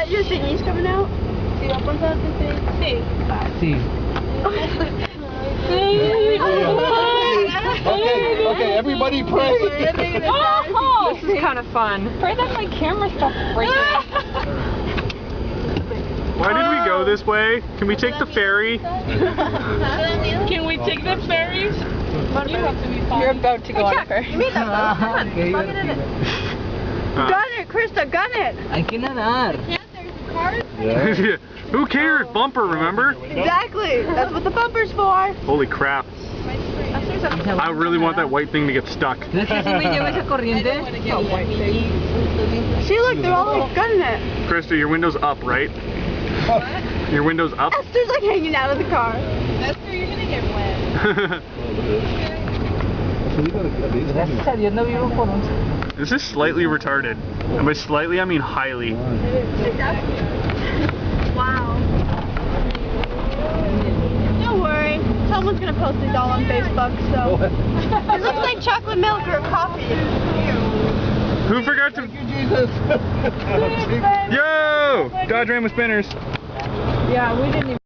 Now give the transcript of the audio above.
got your thingies coming out? Sí, va a pasar sí. Sí. Okay, everybody pray. Oh, this is kind of fun. Pray that my camera stops breaking. Why did we go this way? Can we take the ferry? Can we take the ferries? You're about to go on a ferry. Give me that boat. Come on, plug it in it. Gun it, Krista, gun it. Hay que nadar. Yeah. Who cares? Bumper, remember? Exactly. That's what the bumper's for. Holy crap. I really want that white thing to get stuck. ¿Crees que si me lleva esa corriente? See, look, they're all like gunning it. Krista, your window's up, right? Your window's up? Esther's like hanging out of the car. Esther, you're gonna get wet. Gracias a Dios no vivo por un... This is slightly retarded. And by slightly, I mean highly. Wow. Don't worry. Someone's gonna post these all on Facebook, so. It looks like chocolate milk or coffee. Who forgot to... Jesus. Yo! Dodge ran with spinners. Yeah, we didn't even